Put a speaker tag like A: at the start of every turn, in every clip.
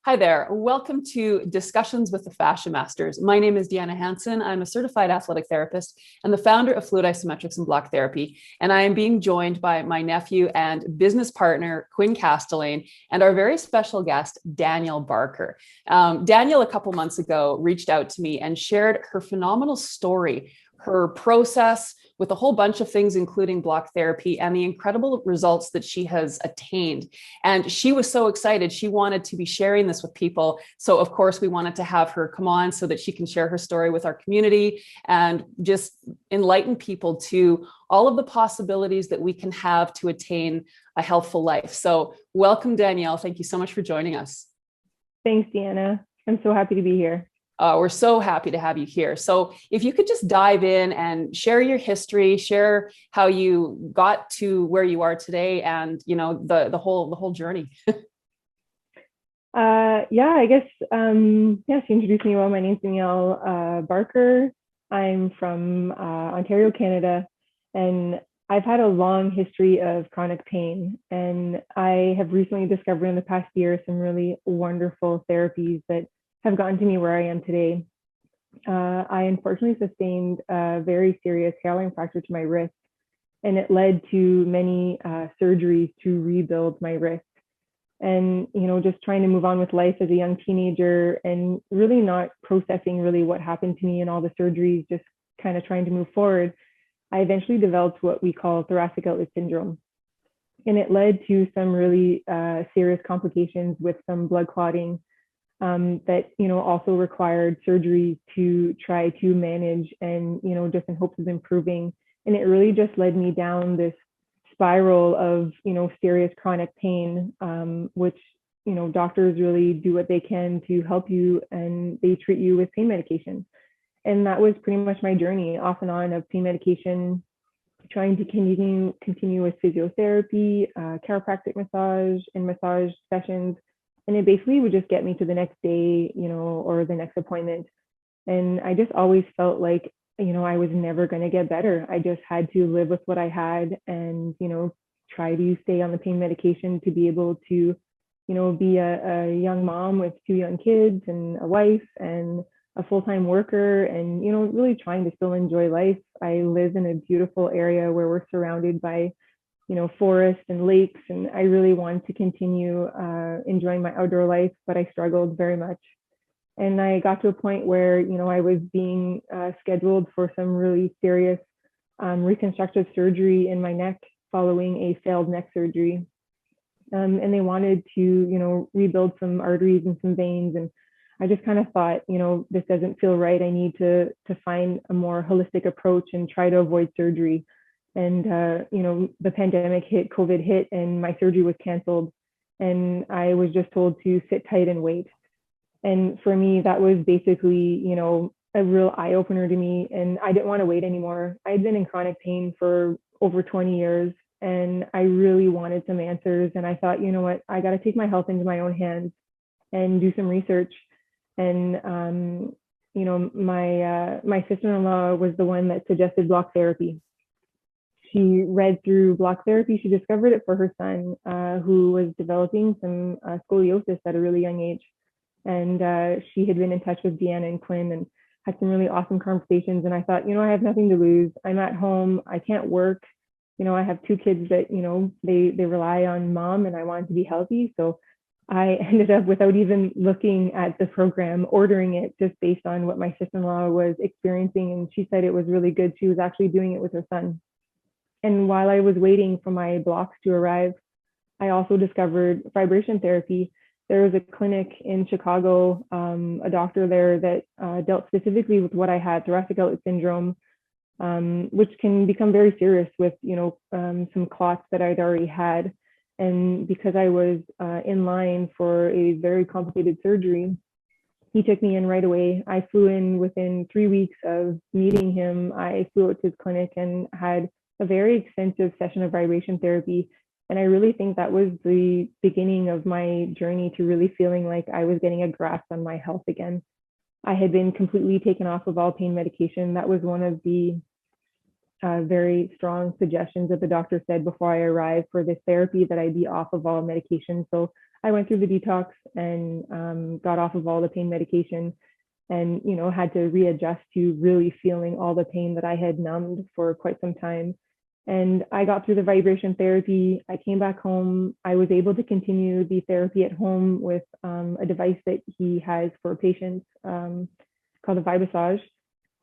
A: Hi there. Welcome to Discussions with the Fascia Masters. My name is Deanna Hansen. I'm a certified athletic therapist and the founder of Fluid Isometrics and Block Therapy. And I am being joined by my nephew and business partner, Quinn Castellane, and our very special guest, Danielle Barker. Danielle, a couple months ago, reached out to me and shared her phenomenal story, her process with a whole bunch of things, including block therapy, and the incredible results that she has attained. And she was so excited. She wanted to be sharing this with people. So of course, we wanted to have her come on so that she can share her story with our community and just enlighten people to all of the possibilities that we can have to attain a healthful life. So welcome, Danielle. Thank you so much for joining us.
B: Thanks, Deanna. I'm so happy to be here.
A: We're so happy to have you here. So if you could just dive in and share your history, share how you got to where you are today, and the whole journey.
B: I guess to introduce me, well, my name's Danielle Barker. I'm from Ontario, Canada, and I've had a long history of chronic pain, and I have recently discovered in the past year some really wonderful therapies that have gotten to me where I am today. I unfortunately sustained a very serious hairline fracture to my wrist, and it led to many surgeries to rebuild my wrist. And, just trying to move on with life as a young teenager and really not processing really what happened to me and all the surgeries, just kind of trying to move forward, I eventually developed what we call thoracic outlet syndrome. And it led to some really serious complications with some blood clotting that also required surgery to try to manage and just in hopes of improving. And it really just led me down this spiral of serious chronic pain, which doctors really do what they can to help you, and they treat you with pain medication. And that was pretty much my journey, off and on, of pain medication, trying to continue with physiotherapy, chiropractic massage, and massage sessions. And it basically would just get me to the next day, or the next appointment. And I just always felt like, I was never going to get better. I just had to live with what I had and, try to stay on the pain medication to be able to, be a young mom with 2 young kids and a wife and a full-time worker, and, really trying to still enjoy life. I live in a beautiful area where we're surrounded by forests and lakes. And I really wanted to continue enjoying my outdoor life, but I struggled very much. And I got to a point where, I was being scheduled for some really serious reconstructive surgery in my neck following a failed neck surgery. And they wanted to, rebuild some arteries and some veins. And I just kind of thought, this doesn't feel right. I need to find a more holistic approach and try to avoid surgery. And, the pandemic hit, COVID hit, and my surgery was canceled. And I was just told to sit tight and wait. And for me, that was basically, a real eye opener to me. And I didn't want to wait anymore. I had been in chronic pain for over 20 years, and I really wanted some answers. And I thought, you know what, I got to take my health into my own hands and do some research. And, my sister-in-law was the one that suggested block therapy. She read through block therapy. She discovered it for her son, who was developing some scoliosis at a really young age. And she had been in touch with Deanna and Quinn and had some really awesome conversations. And I thought, I have nothing to lose. I'm at home. I can't work. I have 2 kids that, they rely on mom, and I wanted to be healthy. So I ended up, without even looking at the program, ordering it just based on what my sister-in-law was experiencing. And she said it was really good. She was actually doing it with her son. And while I was waiting for my blocks to arrive, I also discovered vibration therapy. There was a clinic in Chicago, a doctor there that dealt specifically with what I had, thoracic outlet syndrome, which can become very serious with, some clots that I'd already had. And because I was in line for a very complicated surgery, he took me in right away. I flew in within 3 weeks of meeting him. I flew out to his clinic and had a very extensive session of vibration therapy. And I really think that was the beginning of my journey to really feeling like I was getting a grasp on my health again. I had been completely taken off of all pain medication. That was one of the very strong suggestions that the doctor said before I arrived for this therapy that I be off of all medication. So I went through the detox and got off of all the pain medication, and had to readjust to really feeling all the pain that I had numbed for quite some time. And I got through the vibration therapy. I came back home. I was able to continue the therapy at home with a device that he has for patients called a Vibasage.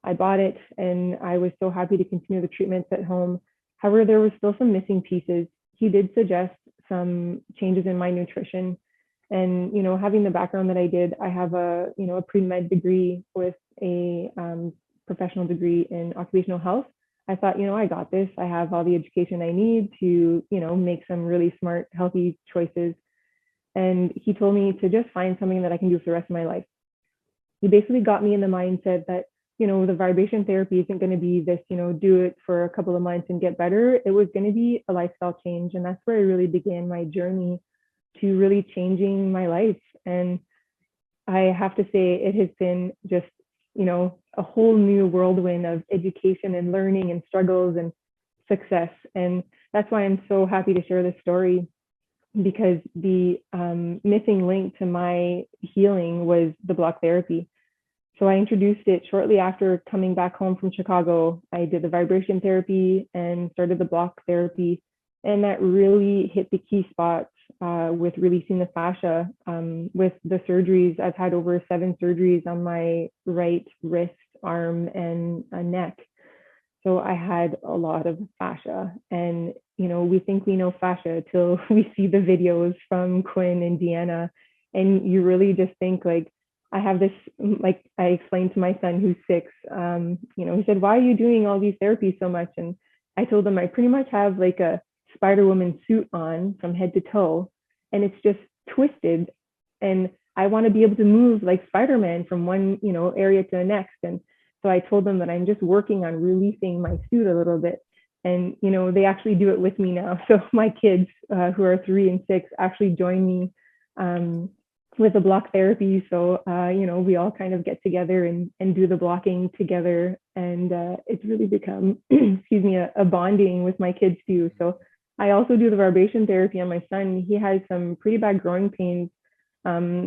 B: I bought it and I was so happy to continue the treatments at home. However, there was still some missing pieces. He did suggest some changes in my nutrition. And, having the background that I did, I have a pre-med degree with a professional degree in occupational health. I thought, I got this. I have all the education I need to, make some really smart, healthy choices. And he told me to just find something that I can do for the rest of my life. He basically got me in the mindset that, the vibration therapy isn't going to be this, do it for a couple of months and get better. It was going to be a lifestyle change. And that's where I really began my journey to really changing my life. And I have to say, it has been just, a whole new whirlwind of education and learning and struggles and success. And that's why I'm so happy to share this story, because the missing link to my healing was the block therapy. So I introduced it shortly after coming back home from Chicago. I did the vibration therapy and started the block therapy. And that really hit the key spots with releasing the fascia. With the surgeries, I've had over 7 surgeries on my right wrist, arm, and neck. So I had a lot of fascia. And, we think we know fascia till we see the videos from Quinn and Deanna. And you really just think like, I have this, like I explained to my son who's 6, he said, why are you doing all these therapies so much? And I told him I pretty much have like a Spider-Woman suit on from head to toe, and it's just twisted. And I want to be able to move like Spider-Man from one, area to the next. And so I told them that I'm just working on releasing my suit a little bit. And, they actually do it with me now. So my kids who are 3 and 6 actually join me with the block therapy. So, we all kind of get together and do the blocking together. And it's really become, excuse me, a bonding with my kids too. So I also do the vibration therapy on my son. He has some pretty bad growing pains.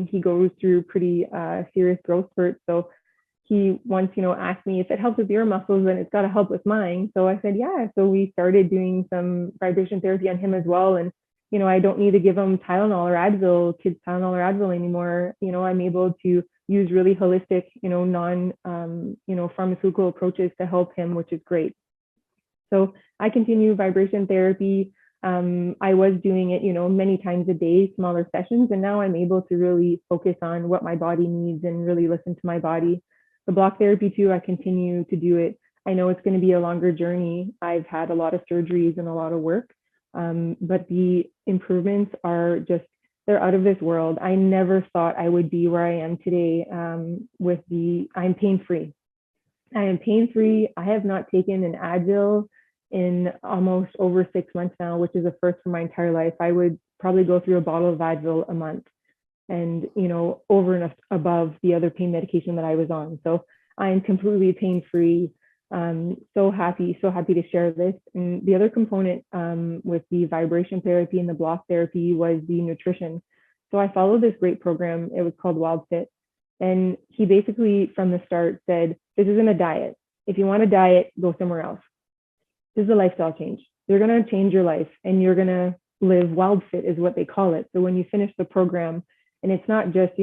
B: He goes through pretty serious growth spurts. So he once, asked me if it helps with your muscles, then it's got to help with mine. So I said, yeah. So we started doing some vibration therapy on him as well. And I don't need to give him Tylenol or Advil, kids Tylenol or Advil anymore. I'm able to use really holistic, non, pharmaceutical approaches to help him, which is great. So I continue vibration therapy. I was doing it, many times a day, smaller sessions, and now I'm able to really focus on what my body needs and really listen to my body. The block therapy too, I continue to do it. I know it's going to be a longer journey. I've had a lot of surgeries and a lot of work. But the improvements are just, they're out of this world. I never thought I would be where I am today I'm pain-free. I am pain-free. I have not taken an Advil in almost over 6 months now, which is a first for my entire life. I would probably go through a bottle of Advil a month and, over and above the other pain medication that I was on. So I am completely pain-free. So happy to share this. And the other component with the vibration therapy and the block therapy was the nutrition. So I followed this great program. It was called Wild Fit. And he basically from the start said, this isn't a diet. If you want a diet, go somewhere else. This is a lifestyle change. You're going to change your life and you're going to live Wild Fit is what they call it. So when you finish the program, and it's not just,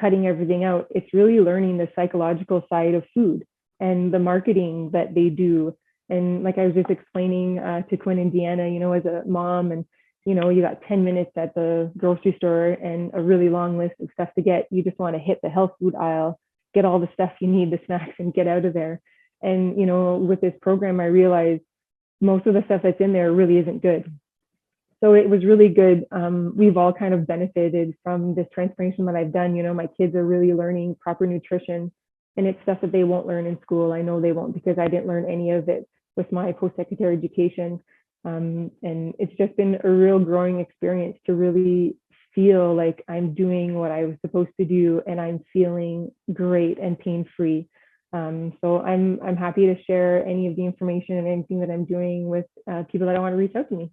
B: cutting everything out, it's really learning the psychological side of food and the marketing that they do. And like I was just explaining to Quinn and Deanna, as a mom, and you got 10 minutes at the grocery store and a really long list of stuff to get. You just want to hit the health food aisle, get all the stuff you need, the snacks, and get out of there. And with this program, I realized most of the stuff that's in there really isn't good. So it was really good. We've all kind of benefited from this transformation that I've done. My kids are really learning proper nutrition. And it's stuff that they won't learn in school. I know they won't, because I didn't learn any of it with my post-secondary education. And it's just been a real growing experience to really feel like I'm doing what I was supposed to do and I'm feeling great and pain-free. So I'm happy to share any of the information and anything that I'm doing with people that want to reach out to me.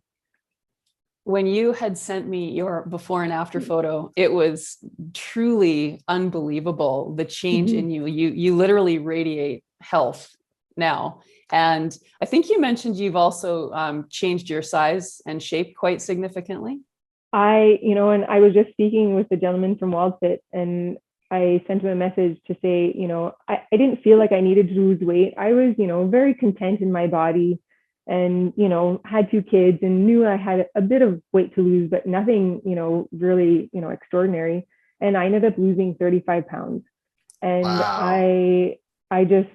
A: When you had sent me your before and after photo, it was truly unbelievable, the change in you. You literally radiate health now. And I think you mentioned you've also changed your size and shape quite significantly.
B: And I was just speaking with the gentleman from WildFit, and I sent him a message to say, I didn't feel like I needed to lose weight. I was, very content in my body and, had 2 kids and knew I had a bit of weight to lose, but nothing, really, extraordinary. And I ended up losing 35 pounds. And
C: Wow.
B: I just,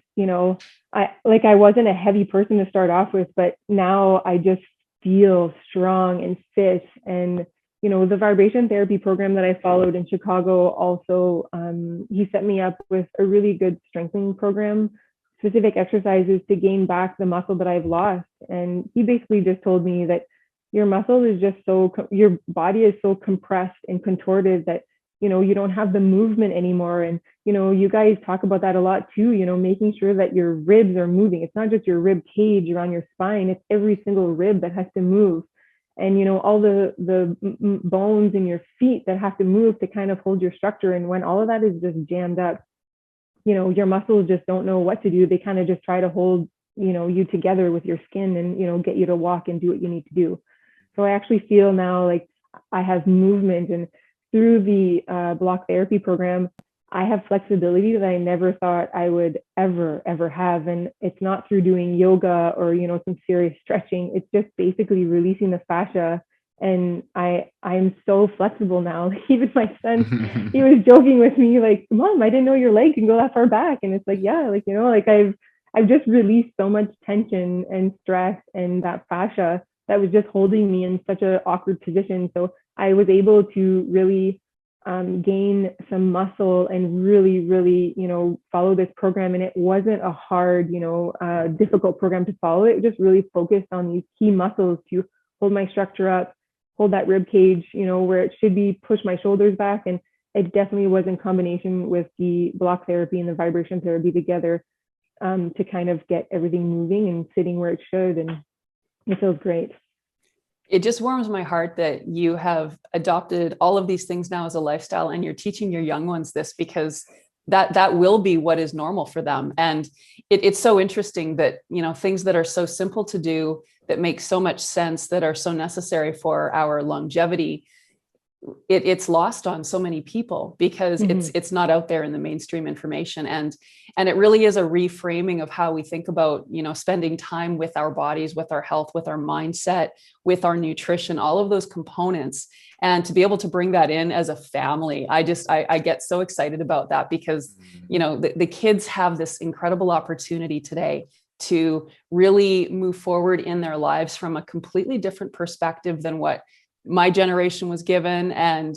B: I wasn't a heavy person to start off with, but now I just feel strong and fit. And the vibration therapy program that I followed in Chicago also, he set me up with a really good strengthening program, specific exercises to gain back the muscle that I've lost. And he basically just told me that your muscle is just your body is so compressed and contorted that, you don't have the movement anymore. And, you guys talk about that a lot too, making sure that your ribs are moving. It's not just your rib cage around your spine, it's every single rib that has to move. And all the bones in your feet that have to move to kind of hold your structure. And when all of that is just jammed up, your muscles just don't know what to do. They kind of just try to hold you together with your skin and get you to walk and do what you need to do. So I actually feel now like I have movement, and through the block therapy program, I have flexibility that I never thought I would ever have. And it's not through doing yoga or, some serious stretching. It's just basically releasing the fascia. And I'm so flexible now. Even my son, he was joking with me, like, Mom, I didn't know your leg can go that far back. And it's like, yeah, like I've just released so much tension and stress and that fascia that was just holding me in such an awkward position. So I was able to really gain some muscle and really, follow this program. And it wasn't a hard, difficult program to follow. It just really focused on these key muscles to hold my structure up, hold that rib cage, where it should be, push my shoulders back. And it definitely was in combination with the block therapy and the vibration therapy together to kind of get everything moving and sitting where it should. And it feels great.
A: It just warms my heart that you have adopted all of these things now as a lifestyle, and you're teaching your young ones this, because that will be what is normal for them. And it's so interesting that, things that are so simple to do, that make so much sense, that are so necessary for our longevity, it's lost on so many people because it's not out there in the mainstream information. And it really is a reframing of how we think about, spending time with our bodies, with our health, with our mindset, with our nutrition, all of those components. And to be able to bring that in as a family, I get so excited about that, because, the kids have this incredible opportunity today to really move forward in their lives from a completely different perspective than what my generation was given. And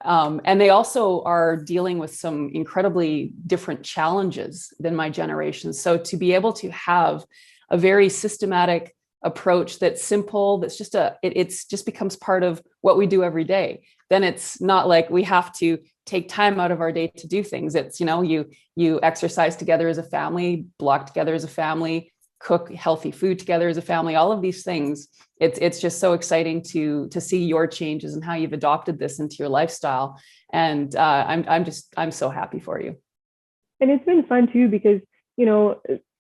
A: they also are dealing with some incredibly different challenges than my generation. So to be able to have a very systematic approach that's simple, that's just it's just becomes part of what we do every day. Then it's not like we have to take time out of our day to do things. It's, you exercise together as a family, block together as a family, cook healthy food together as a family, all of these things. It's just so exciting to see your changes and how you've adopted this into your lifestyle. And I'm so happy for you.
B: And it's been fun too, because,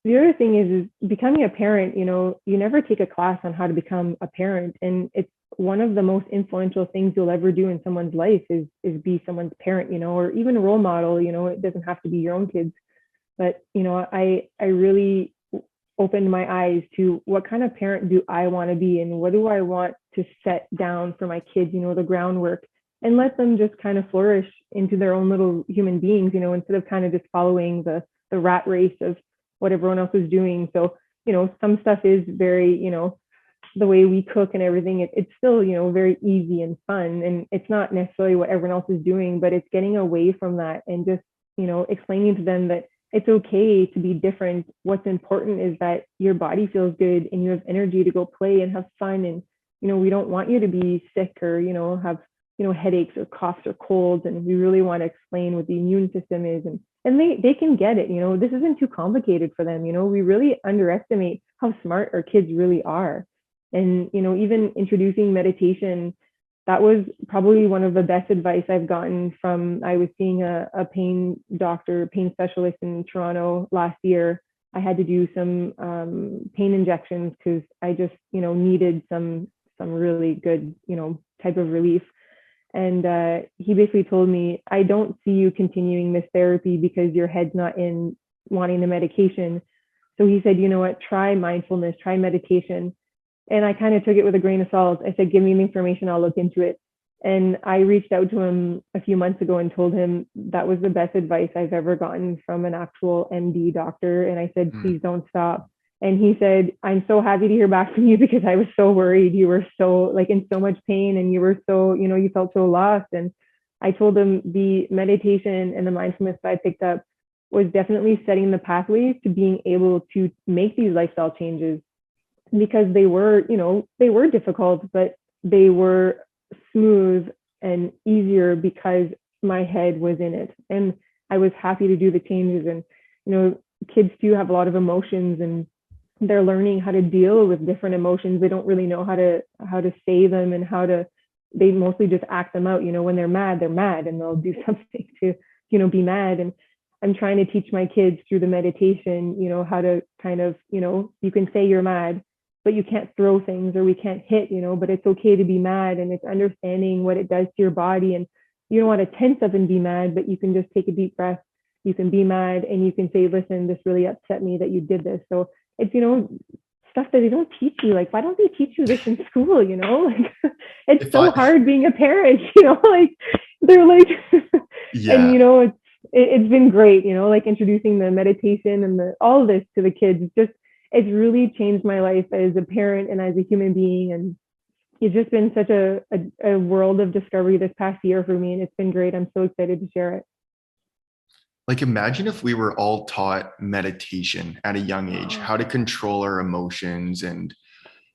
B: the other thing is becoming a parent, you never take a class on how to become a parent. And it's one of the most influential things you'll ever do in someone's life is be someone's parent, or even a role model. It doesn't have to be your own kids, but, I really opened my eyes to what kind of parent do I want to be, and what do I want to set down for my kids, the groundwork, and let them just kind of flourish into their own little human beings, instead of kind of just following the rat race of what everyone else is doing. So, some stuff is very, the way we cook and everything, it's still, very easy and fun. And it's not necessarily what everyone else is doing, but it's getting away from that and just, explaining to them that it's okay to be different. What's important is that your body feels good and you have energy to go play and have fun. And, we don't want you to be sick or, have, headaches or coughs or colds. And we really want to explain what the immune system is and and they can get it. This isn't too complicated for them. We really underestimate how smart our kids really are. And even introducing meditation, that was probably one of the best advice I've gotten from, I was seeing a pain doctor, pain specialist in Toronto last year. I had to do some pain injections because I just needed some really good type of relief. And he basically told me, I don't see you continuing this therapy because your head's not in wanting the medication. So he said, you know what, try mindfulness, try meditation. And I kind of took it with a grain of salt. I said, give me the information, I'll look into it. And I reached out to him a few months ago and told him that was the best advice I've ever gotten from an actual MD doctor. And I said, please don't stop. And he said, I'm so happy to hear back from you because I was so worried. You were so in so much pain, and you were so, you felt so lost. And I told him the meditation and the mindfulness that I picked up was definitely setting the pathways to being able to make these lifestyle changes, because they were difficult, but they were smooth and easier because my head was in it. And I was happy to do the changes. And, kids do have a lot of emotions, and they're learning how to deal with different emotions. They don't really know how to say them, and they mostly just act them out. When they're mad, and they'll do something to, be mad. And I'm trying to teach my kids through the meditation, how to kind of, you can say you're mad, but you can't throw things, or we can't hit, but it's okay to be mad. And it's understanding what it does to your body. And you don't want to tense up and be mad, but you can just take a deep breath. You can be mad, and you can say, listen, this really upset me that you did this. So it's, stuff that they don't teach you. Like, why don't they teach you this in school? It's so hard being a parent, they're like, yeah. And, it's been great, introducing the meditation and all of this to the kids. It's really changed my life as a parent and as a human being. And it's just been such a world of discovery this past year for me. And it's been great. I'm so excited to share it.
C: Imagine if we were all taught meditation at a young age, how to control our emotions. And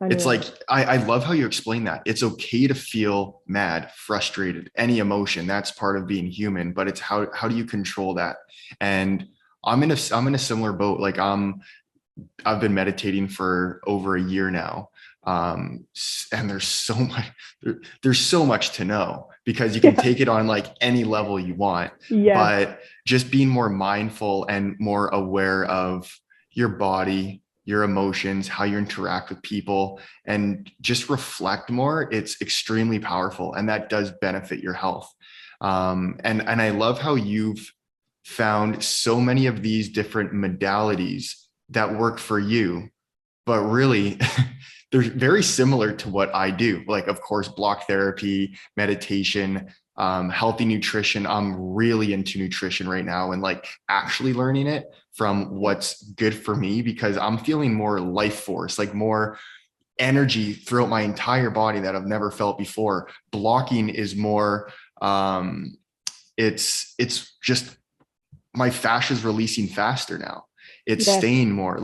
C: it's I love how you explain that. It's okay to feel mad, frustrated, any emotion. That's part of being human, but it's how do you control that? And I'm in a similar boat. I've been meditating for over a year now. And there's so much to know, because you can take it on any level you want, but just being more mindful and more aware of your body, your emotions, how you interact with people, and just reflect more. It's extremely powerful, and that does benefit your health. And I love how you've found so many of these different modalities that work for you, but really they're very similar to what I do. Of course, block therapy, meditation, healthy nutrition. I'm really into nutrition right now, and actually learning it from what's good for me, because I'm feeling more life force, more energy throughout my entire body that I've never felt before. Blocking is more, it's just my fascia is releasing faster now. It's staying more.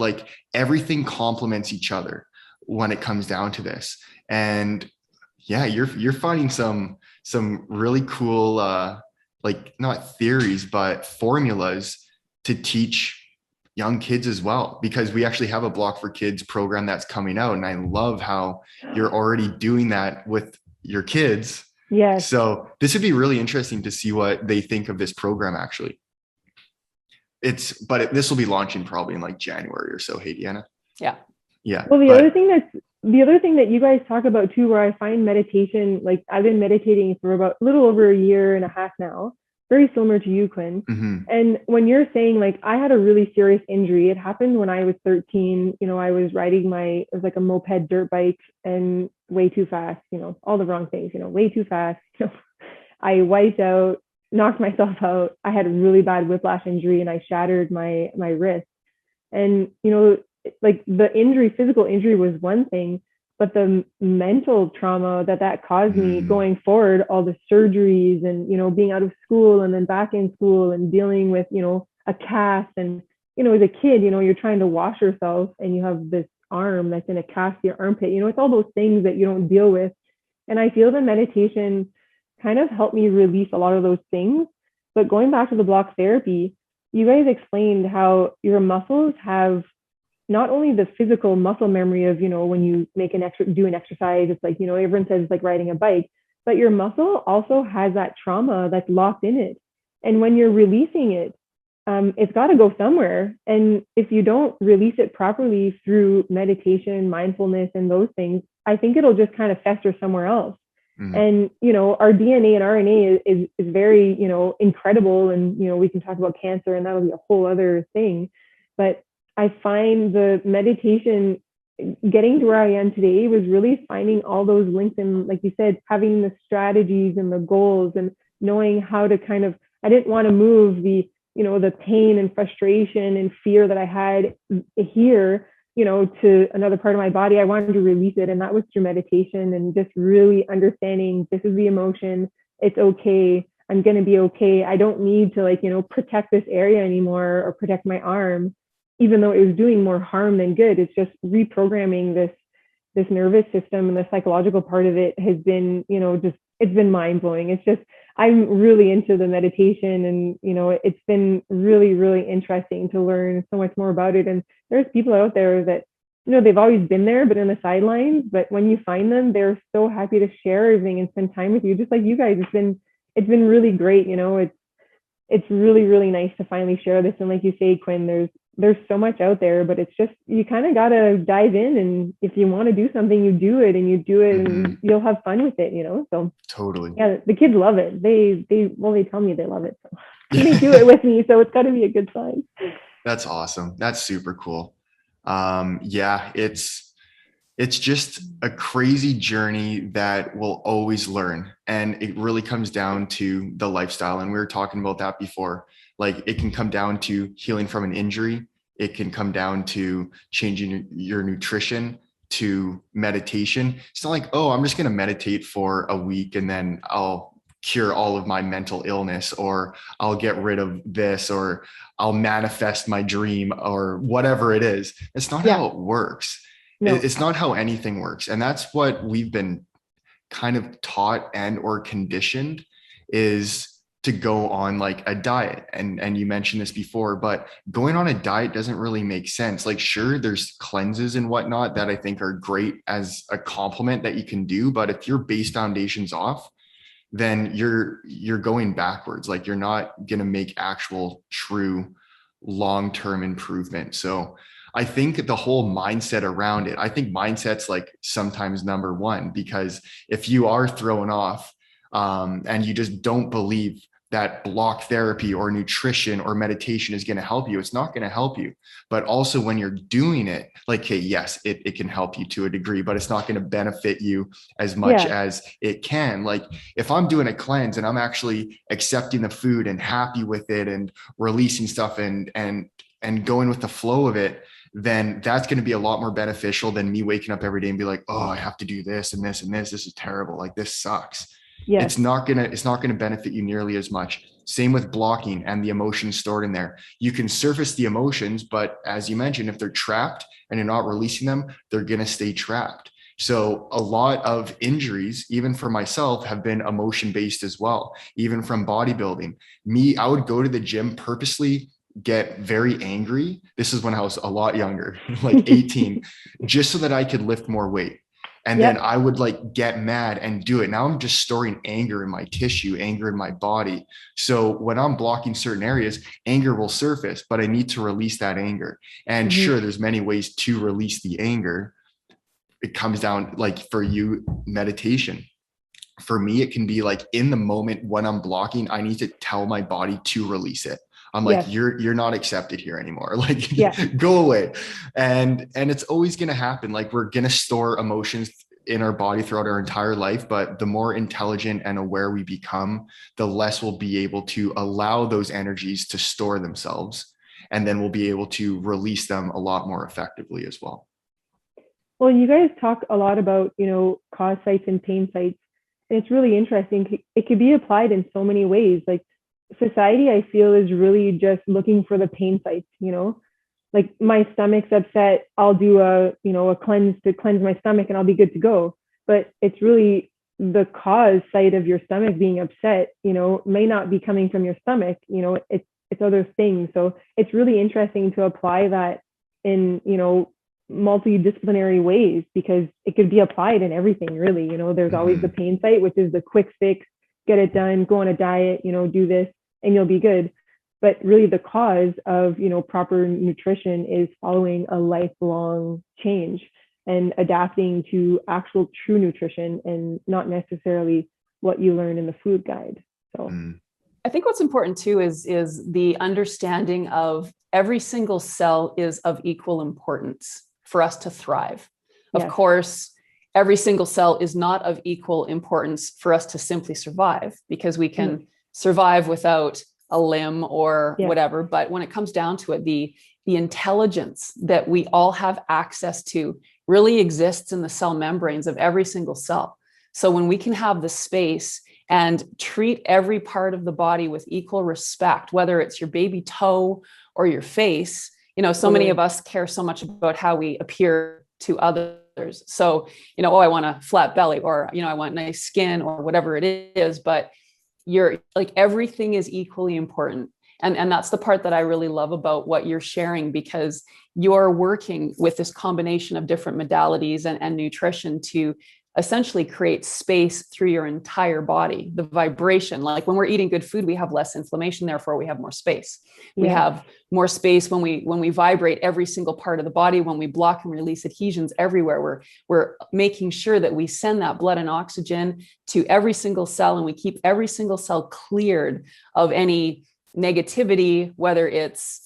C: Everything complements each other when it comes down to this. And yeah, you're finding some really cool, not theories, but formulas to teach young kids as well, because we actually have a Block for Kids program that's coming out. And I love how you're already doing that with your kids.
B: Yes.
C: So this would be really interesting to see what they think of this program, actually. This will be launching probably in January or so. Hey, Deanna.
A: Yeah.
C: Yeah.
B: Well, the other thing that you guys talk about too, where I find meditation, I've been meditating for about a little over a year and a half now, very similar to you, Quinn.
C: Mm-hmm.
B: And when you're saying I had a really serious injury, it happened when I was 13. I was riding it was a moped dirt bike, and way too fast, all the wrong things, way too fast. I wiped out, knocked myself out. I had a really bad whiplash injury, and I shattered my wrist. And, the physical injury was one thing, but the mental trauma that caused me going forward, all the surgeries and, being out of school and then back in school and dealing with, a cast. And, as a kid, you're trying to wash yourself and you have this arm that's in a cast, your armpit, it's all those things that you don't deal with. And I feel the meditation kind of helped me release a lot of those things. But going back to the block therapy, you guys explained how your muscles have not only the physical muscle memory of, when you do an exercise, it's like, everyone says it's like riding a bike, but your muscle also has that trauma that's locked in it. And when you're releasing it, it's got to go somewhere. And if you don't release it properly through meditation, mindfulness, and those things, I think it'll just kind of fester somewhere else. Mm-hmm. And, our DNA and RNA is very, incredible. And, we can talk about cancer and that'll be a whole other thing. But I find the meditation, getting to where I am today, was really finding all those links, and like you said, having the strategies and the goals and knowing how to I didn't want to move the pain and frustration and fear that I had here, to another part of my body. I wanted to release it. And that was through meditation and just really understanding, this is the emotion. It's okay. I'm going to be okay. I don't need to protect this area anymore or protect my arm, even though it was doing more harm than good. It's just reprogramming this nervous system, and the psychological part of it has been, it's been mind blowing. It's just, I'm really into the meditation, and, it's been really, really interesting to learn so much more about it. And there's people out there that, they've always been there, but in the sidelines, but when you find them, they're so happy to share everything and spend time with you. Just like you guys, it's been really great. It's really, really nice to finally share this. And like you say, Quinn, there's so much out there, but it's just, you kind of got to dive in. And if you want to do something, you do it, and and you'll have fun with it, So
C: totally.
B: Yeah, the kids love it. They tell me they love it. So they do it with me. So it's got to be a good sign.
C: That's awesome. That's super cool. Yeah, it's just a crazy journey that we'll always learn. And it really comes down to the lifestyle. And we were talking about that before. Like, it can come down to healing from an injury. It can come down to changing your nutrition, to meditation. It's not like, oh, I'm just going to meditate for a week and then I'll cure all of my mental illness, or I'll get rid of this, or I'll manifest my dream, or whatever it is. It's not how it works. No. It's not how anything works. And that's what we've been kind of taught and or conditioned, is to go on like a diet. And you mentioned this before, but going on a diet doesn't really make sense. Like, sure, there's cleanses and whatnot that I think are great as a complement that you can do. But if your base foundation's off, then you're going backwards. Like, you're not going to make actual true long-term improvement. So I think the whole mindset around it, I think mindset's like sometimes number one, because if you are thrown off and you just don't believe that block therapy or nutrition or meditation is going to help you, it's not going to help you. But also when you're doing it, like, hey, yes, it can help you to a degree, but it's not going to benefit you as much as it can. Like, if I'm doing a cleanse and I'm actually accepting the food and happy with it and releasing stuff and going with the flow of it, then that's going to be a lot more beneficial than me waking up every day and be like, oh, I have to do this and this and this. This is terrible. Like, this sucks. Yes. It's not going to benefit you nearly as much. Same with blocking and the emotions stored in there. You can surface the emotions, but as you mentioned, if they're trapped and you're not releasing them, they're going to stay trapped. So a lot of injuries, even for myself, have been emotion-based as well. Even from bodybuilding, I would go to the gym purposely, get very angry. This is when I was a lot younger, like 18, just so that I could lift more weight. And then I would like get mad and do it. Now I'm just storing anger in my tissue, anger in my body. So when I'm blocking certain areas, anger will surface, but I need to release that anger. And sure, there's many ways to release the anger. It comes down, like, for you, meditation. For me, it can be like, in the moment when I'm blocking, I need to tell my body to release it. I'm like, you're not accepted here anymore. Like, go away. And it's always going to happen. Like, we're going to store emotions in our body throughout our entire life, but the more intelligent and aware we become, the less we'll be able to allow those energies to store themselves. And then we'll be able to release them a lot more effectively as well.
B: Well, you guys talk a lot about, cause sites and pain sites. And it's really interesting. It could be applied in so many ways. Like, society, I feel, is really just looking for the pain sites, like, my stomach's upset, I'll do a cleanse to cleanse my stomach and I'll be good to go. But it's really the cause site of your stomach being upset, may not be coming from your stomach. it's other things. So it's really interesting to apply that in, multidisciplinary ways, because it could be applied in everything really. There's always the pain site, which is the quick fix, get it done, go on a diet, do this and you'll be good. But really the cause of, proper nutrition is following a lifelong change and adapting to actual true nutrition and not necessarily what you learn in the food guide. So
A: I think what's important too is the understanding of every single cell is of equal importance for us to thrive. Of course, every single cell is not of equal importance for us to simply survive, because we can survive without a limb or whatever. But when it comes down to it, the intelligence that we all have access to really exists in the cell membranes of every single cell. So when we can have the space and treat every part of the body with equal respect, whether it's your baby toe or your face, so many of us care so much about how we appear to others. So, I want a flat belly, or, I want nice skin or whatever it is, but you're like, everything is equally important. And that's the part that I really love about what you're sharing, because you're working with this combination of different modalities and nutrition to essentially create space through your entire body. The vibration, like when we're eating good food, we have less inflammation, therefore we have more space. We have more space when we vibrate every single part of the body, when we block and release adhesions everywhere. We're making sure that we send that blood and oxygen to every single cell, and we keep every single cell cleared of any negativity, whether it's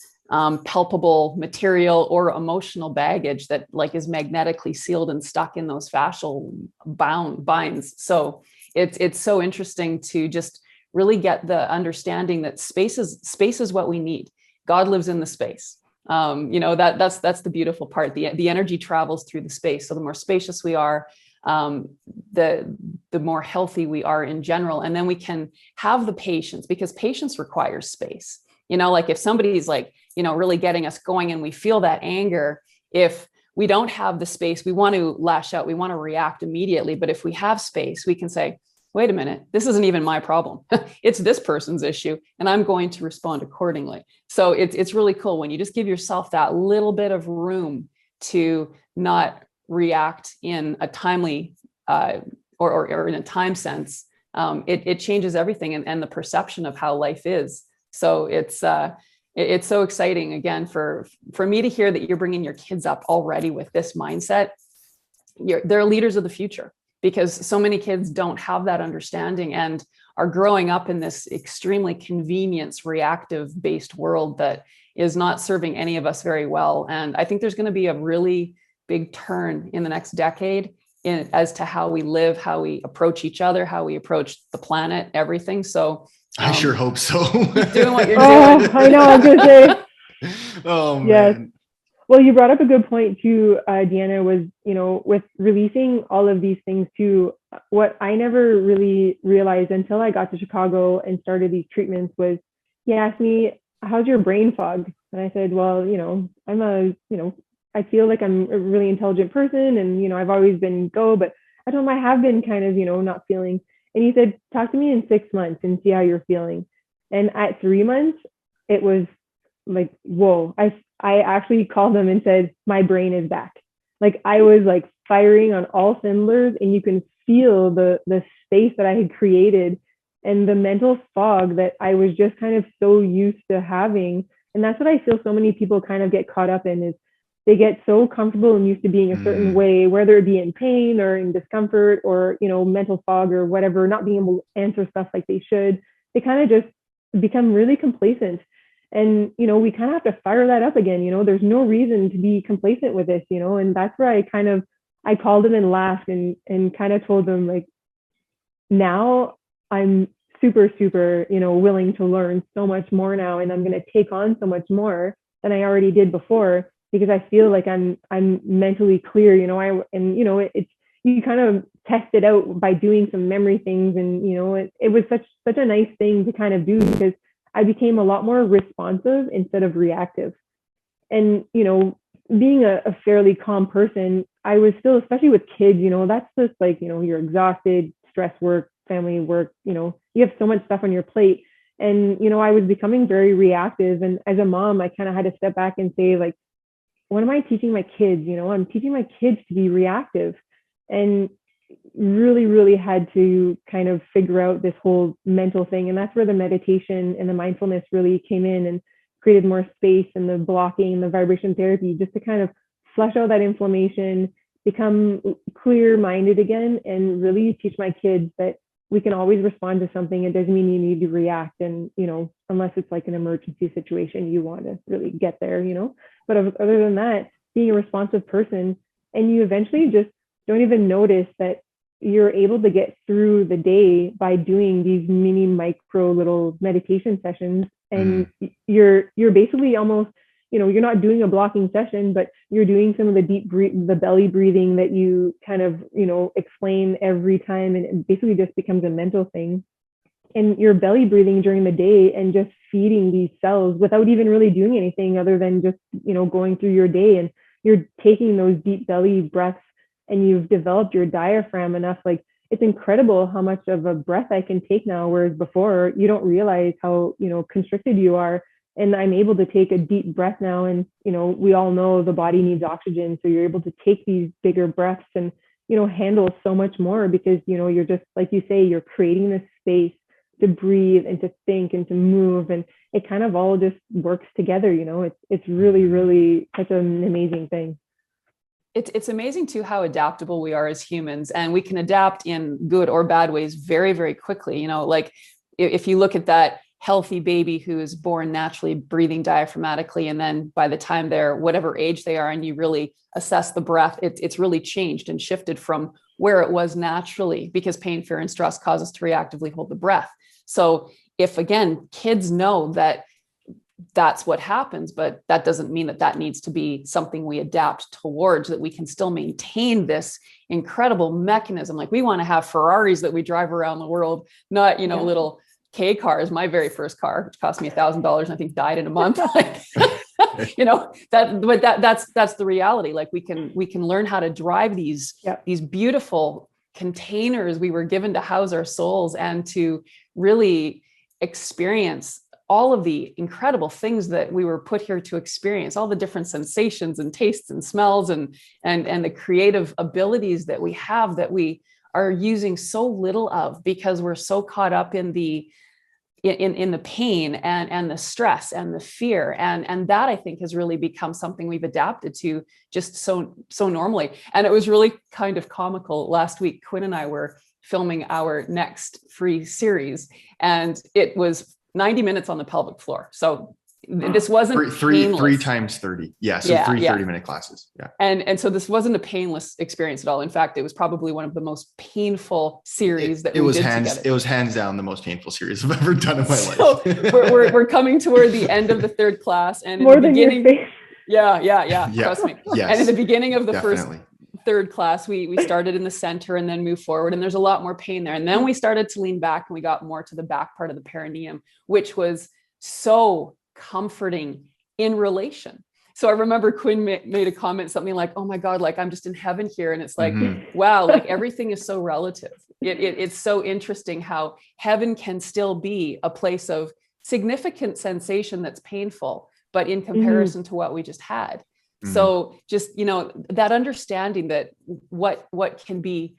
A: palpable material or emotional baggage that is magnetically sealed and stuck in those fascial binds. So it's so interesting to just really get the understanding that space is what we need. God lives in the space. That's the beautiful part. The energy travels through the space. So the more spacious we are, the more healthy we are in general. And then we can have the patience, because patience requires space. If somebody's really getting us going and we feel that anger, if we don't have the space, we want to lash out, we want to react immediately. But if we have space, we can say, wait a minute, this isn't even my problem. It's this person's issue, and I'm going to respond accordingly. So it's really cool when you just give yourself that little bit of room to not react in a timely or in a time sense. It changes everything and the perception of how life is. So it's so exciting, again, for me to hear that you're bringing your kids up already with this mindset. They're leaders of the future, because so many kids don't have that understanding and are growing up in this extremely convenience reactive based world that is not serving any of us very well. And I think there's going to be a really big turn in the next decade as to how we live, how we approach each other, how we approach the planet, everything. So
C: I sure hope so.
A: Keep doing what you're doing.
B: I know, I was going to say.
C: Oh,
B: yes.
C: man.
B: Well, you brought up a good point too, Deanna, was, with releasing all of these things too, what I never really realized until I got to Chicago and started these treatments was, he asked me, how's your brain fog? And I said, well, I feel like I'm a really intelligent person, and, I've always been but I told him I have been kind of, not feeling. And he said, talk to me in 6 months and see how you're feeling. And at 3 months, it was like, whoa. I actually called him and said, my brain is back. Like, I was firing on all cylinders, and you can feel the space that I had created and the mental fog that I was just kind of so used to having. And that's what I feel so many people kind of get caught up in, is they get so comfortable and used to being a certain way, whether it be in pain or in discomfort or, mental fog or whatever, not being able to answer stuff like they should. They kind of just become really complacent. And, we kind of have to fire that up again. There's no reason to be complacent with this, and that's where I called him and laughed and kind of told them, now I'm super, super, willing to learn so much more now. And I'm going to take on so much more than I already did before, because I feel like I'm mentally clear, it's, you kind of test it out by doing some memory things. And, it was such a nice thing to kind of do, because I became a lot more responsive instead of reactive. And, being a fairly calm person, I was still, especially with kids, that's just you're exhausted, stress work, family work, you have so much stuff on your plate. And, I was becoming very reactive. And as a mom, I kind of had to step back and say, like, what am I teaching my kids? I'm teaching my kids to be reactive, and really, really had to kind of figure out this whole mental thing. And that's where the meditation and the mindfulness really came in and created more space, and the blocking and the vibration therapy, just to kind of flush out that inflammation, become clear minded again, and really teach my kids that we can always respond to something. It doesn't mean you need to react. And, unless it's like an emergency situation, you want to really get there, but other than that, being a responsive person, and you eventually just don't even notice that you're able to get through the day by doing these mini micro little meditation sessions. And you're basically almost, you're not doing a blocking session, but you're doing some of the the belly breathing that you kind of, explain every time. And it basically just becomes a mental thing. And you're belly breathing during the day and just feeding these cells without even really doing anything other than just, going through your day. And you're taking those deep belly breaths, and you've developed your diaphragm enough. Like, it's incredible how much of a breath I can take now, whereas before you don't realize how, constricted you are. And I'm able to take a deep breath now. And, we all know the body needs oxygen. So you're able to take these bigger breaths and, handle so much more, because, you're just, like you say, you're creating this space to breathe and to think and to move. And it kind of all just works together. It's really, really such an amazing thing.
A: It's amazing too how adaptable we are as humans, and we can adapt in good or bad ways very, very quickly. Like if you look at that healthy baby who is born naturally breathing diaphragmatically, and then by the time they're whatever age they are, and you really assess the breath, it's really changed and shifted from where it was naturally, because pain, fear, and stress cause us to reactively hold the breath. So if, again, kids know that that's what happens, but that doesn't mean that needs to be something we adapt towards, that we can still maintain this incredible mechanism. Like, we want to have Ferraris that we drive around the world, not, little K cars. My very first car, which cost me $1,000 and I think died in a month. That's the reality. Like, we can learn how to drive these beautiful containers we were given to house our souls, and to really experience all of the incredible things that we were put here to experience, all the different sensations and tastes and smells, and the creative abilities that we have, that we are using so little of because we're so caught up in the pain and the stress and the fear. And that, I think, has really become something we've adapted to just so normally. And it was really kind of comical. Last week, Quinn and I were filming our next free series, and it was 90 minutes on the pelvic floor. So this wasn't
C: three times 30. Yeah. So three 30-minute classes. Yeah.
A: And so this wasn't a painless experience at all. In fact, it was probably one of the most painful series that we did together. It
C: was hands down the most painful series I've ever done in my
A: life. we're coming toward the end of the third class, and
B: more than your face.
A: Yeah. Trust me.
C: Yes,
A: and in the beginning of the
C: definitely.
A: first third class, we started in the center and then moved forward, and there's a lot more pain there. And then we started to lean back, and we got more to the back part of the perineum, which was so comforting in relation. So I remember Quinn made a comment, something like, "Oh my God, like I'm just in heaven here." And it's like, wow, like everything is so relative. It's so interesting how heaven can still be a place of significant sensation that's painful, but in comparison to what we just had. So just, that understanding that what can be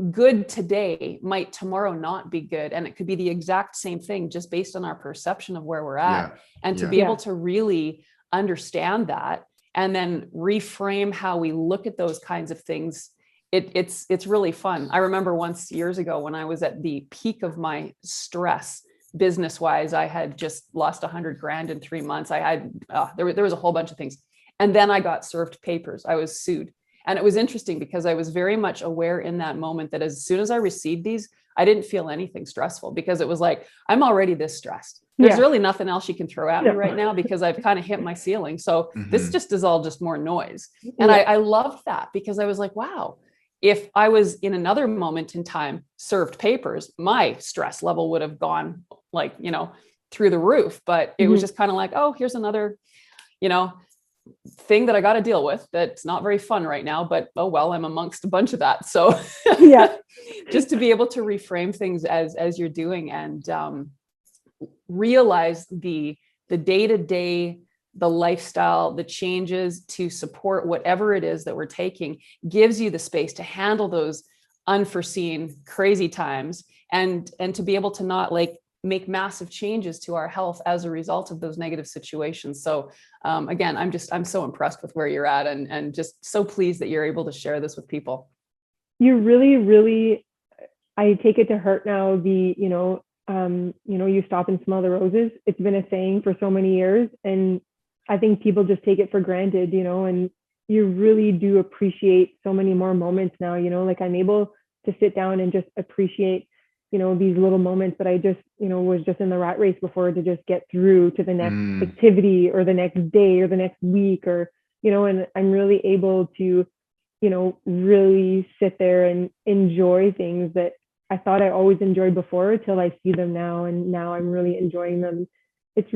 A: good today might tomorrow not be good. And it could be the exact same thing, just based on our perception of where we're at. And to be able to really understand that, and then reframe how we look at those kinds of things, it's really fun. I remember once years ago when I was at the peak of my stress, business wise, I had just lost $100,000 in 3 months. I had, there was a whole bunch of things. And then I got served papers. I was sued. And it was interesting because I was very much aware in that moment that as soon as I received these, I didn't feel anything stressful, because it was like, I'm already this stressed. There's really nothing else you can throw at me right now, because I've kind of hit my ceiling. So this just is all just more noise. And I loved that, because I was like, wow, if I was in another moment in time served papers, my stress level would have gone like, through the roof. But it was just kind of like, oh, here's another, thing that I got to deal with that's not very fun right now, but oh well, I'm amongst a bunch of that. So just to be able to reframe things as you're doing, and realize the day-to-day, the lifestyle, the changes to support whatever it is that we're taking gives you the space to handle those unforeseen crazy times, and to be able to not like make massive changes to our health as a result of those negative situations. So again, I'm so impressed with where you're at, and just so pleased that you're able to share this with people.
B: You really, I take it to heart now, you stop and smell the roses. It's been a saying for so many years, and I think people just take it for granted, and you really do appreciate so many more moments now, like I'm able to sit down and just appreciate, these little moments that I just, was just in the rat race before, to just get through to the next activity or the next day or the next week, or, and I'm really able to, really sit there and enjoy things that I thought I always enjoyed before, till I see them now. And now I'm really enjoying them. It's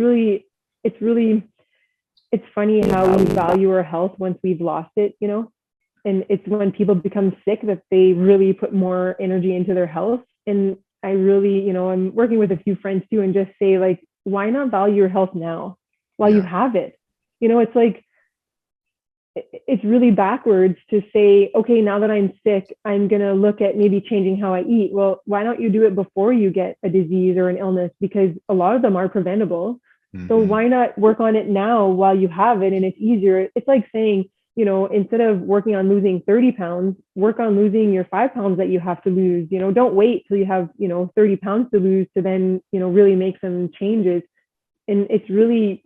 B: funny how we value our health once we've lost it, and it's when people become sick that they really put more energy into their health. And I really, I'm working with a few friends too, and just say, like, why not value your health now while you have it? It's like, it's really backwards to say, okay, now that I'm sick, I'm going to look at maybe changing how I eat. Well, why don't you do it before you get a disease or an illness? Because a lot of them are preventable. So why not work on it now while you have it and it's easier? It's like saying, instead of working on losing 30 pounds, work on losing your 5 pounds that you have to lose. Don't wait till you have, 30 pounds to lose to then, really make some changes. And it's really,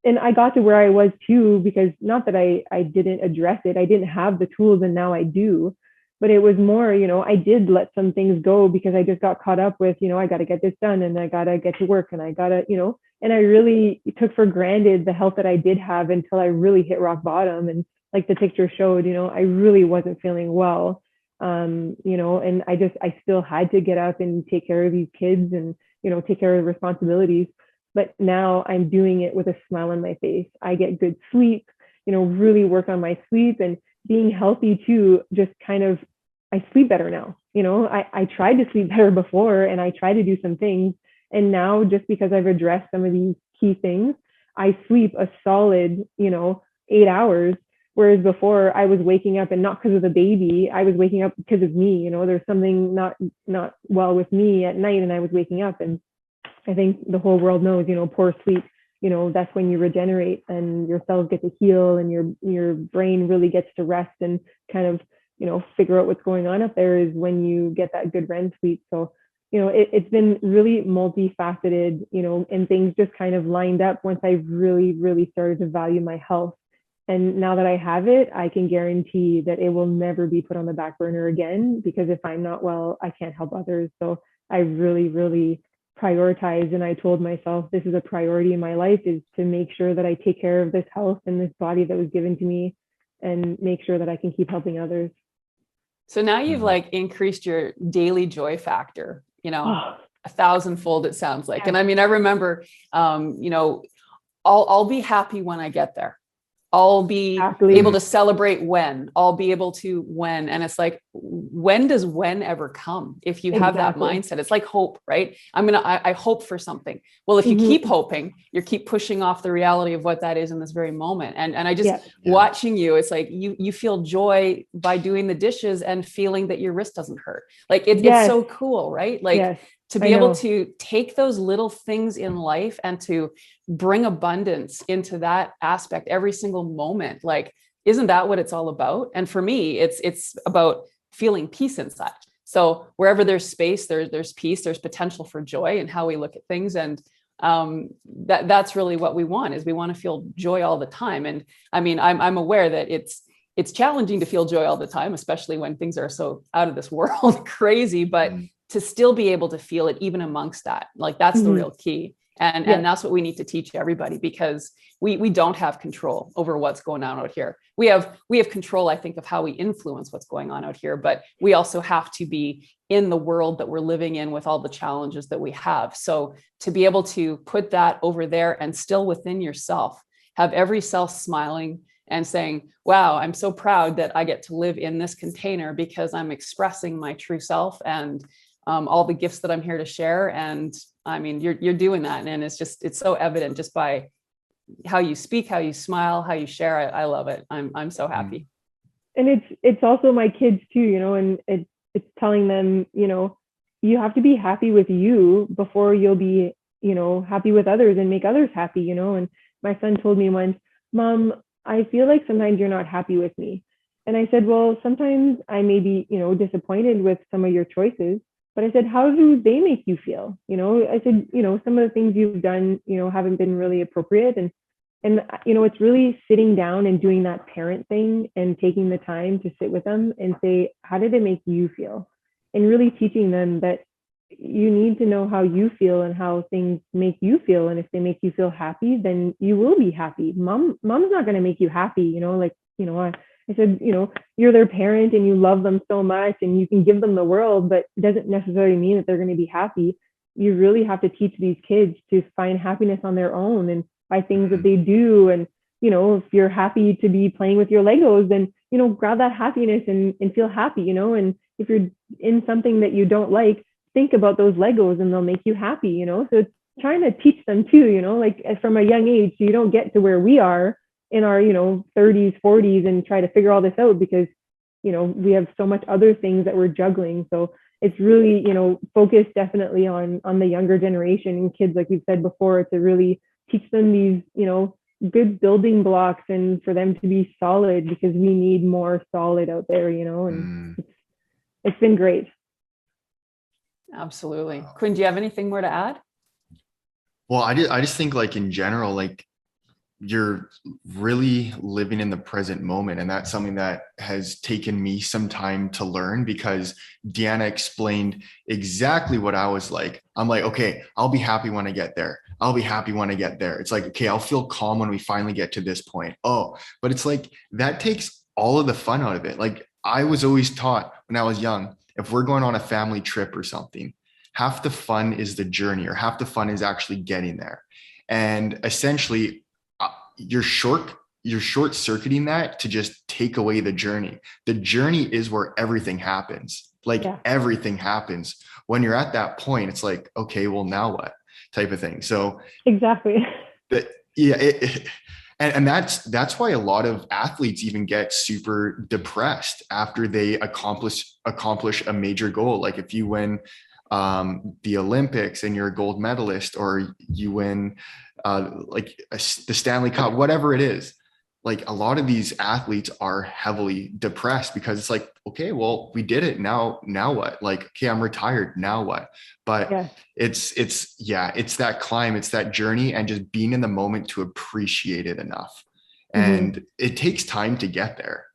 B: and I got to where I was too, because not that I didn't address it, I didn't have the tools, and now I do. But it was more, I did let some things go because I just got caught up with, I got to get this done, and I got to get to work, and I got to, and I really took for granted the health that I did have until I really hit rock bottom. And like the picture showed, I really wasn't feeling well. And I still had to get up and take care of these kids and, take care of the responsibilities. But now I'm doing it with a smile on my face. I get good sleep, really work on my sleep, and being healthy too, just kind of, I sleep better now. I tried to sleep better before, and I tried to do some things. And now, just because I've addressed some of these key things, I sleep a solid, 8 hours. Whereas before I was waking up, and not because of the baby, I was waking up because of me. There's something not well with me at night, and I was waking up. And I think the whole world knows, poor sleep, that's when you regenerate and your cells get to heal, and your brain really gets to rest and kind of, figure out what's going on up there, is when you get that good REM sleep. So, it's been really multifaceted, and things just kind of lined up once I really, really started to value my health. And now that I have it, I can guarantee that it will never be put on the back burner again, because if I'm not well, I can't help others. So I really, really prioritize, and I told myself this is a priority in my life, is to make sure that I take care of this health and this body that was given to me, and make sure that I can keep helping others.
A: So now you've like increased your daily joy factor, 1,000-fold, it sounds like. And I mean, I remember, I'll be happy when I get there. I'll be able to celebrate when, I'll be able to when. And it's like, when does when ever come? If you have that mindset, it's like hope, right? I hope for something. Well, if you keep hoping, you keep pushing off the reality of what that is in this very moment. And I just watching you, it's like you feel joy by doing the dishes and feeling that your wrist doesn't hurt. Like it's so cool, right? Like to be able to take those little things in life and to bring abundance into that aspect every single moment. Like, isn't that what it's all about? And for me, it's about feeling peace inside. So wherever there's space, there's peace, there's potential for joy in how we look at things. And that's really what we want, is we want to feel joy all the time. And I mean, I'm aware that it's challenging to feel joy all the time, especially when things are so out of this world crazy, but to still be able to feel it even amongst that, like that's the real key. And that's what we need to teach everybody, because we don't have control over what's going on out here. We have control, I think, of how we influence what's going on out here, but we also have to be in the world that we're living in with all the challenges that we have. So to be able to put that over there and still within yourself, have every cell smiling and saying, wow, I'm so proud that I get to live in this container because I'm expressing my true self and all the gifts that I'm here to share. And I mean, you're doing that. And it's so evident just by how you speak, how you smile, how you share. I love it. I'm so happy.
B: And it's also my kids too, you know, and it's telling them, you know, you have to be happy with you before you'll be, you know, happy with others and make others happy, you know. And my son told me once, Mom, I feel like sometimes you're not happy with me. And I said, well, sometimes I may be, you know, disappointed with some of your choices, but I said, how do they make you feel? You know, I said, you know, some of the things you've done, you know, haven't been really appropriate. And you know, it's really sitting down and doing that parent thing and taking the time to sit with them and say, how did it make you feel? And really teaching them that you need to know how you feel and how things make you feel. And if they make you feel happy, then you will be happy. Mom's not going to make you happy, you know, like, you know, I said, you know, you're their parent and you love them so much and you can give them the world, but it doesn't necessarily mean that they're going to be happy. You really have to teach these kids to find happiness on their own and by things that they do. And, you know, if you're happy to be playing with your Legos, then, you know, grab that happiness and feel happy, you know. And if you're in something that you don't like, think about those Legos and they'll make you happy, you know. So it's trying to teach them too, you know, like from a young age, so you don't get to where we are in our, you know, 30s, 40s and try to figure all this out because, you know, we have so much other things that we're juggling. So it's really, you know, focused definitely on the younger generation and kids, like we've said before, to really teach them these, you know, good building blocks and for them to be solid because we need more solid out there, you know, and it's been great.
A: Absolutely. Quinn, do you have anything more to add?
C: Well, I just think like in general, like you're really living in the present moment. And that's something that has taken me some time to learn because Deanna explained exactly what I was like. I'm like, okay, I'll be happy when I get there. I'll be happy when I get there. It's like, okay, I'll feel calm when we finally get to this point. Oh, but it's like, that takes all of the fun out of it. Like I was always taught when I was young, if we're going on a family trip or something, half the fun is the journey or half the fun is actually getting there. And essentially, you're short circuiting that to just take away the journey. The journey is where everything happens. Like everything happens. When you're at that point, it's like, okay, well, now what type of thing. So exactly. But yeah. And that's why a lot of athletes even get super depressed after they accomplish a major goal. Like if you win the Olympics and you're a gold medalist, or you win the Stanley Cup, whatever it is, like a lot of these athletes are heavily depressed because it's like, okay, well, we did it. Now what? Like, okay, I'm retired. Now what? But it's that climb, it's that journey, and just being in the moment to appreciate it enough. And it takes time to get there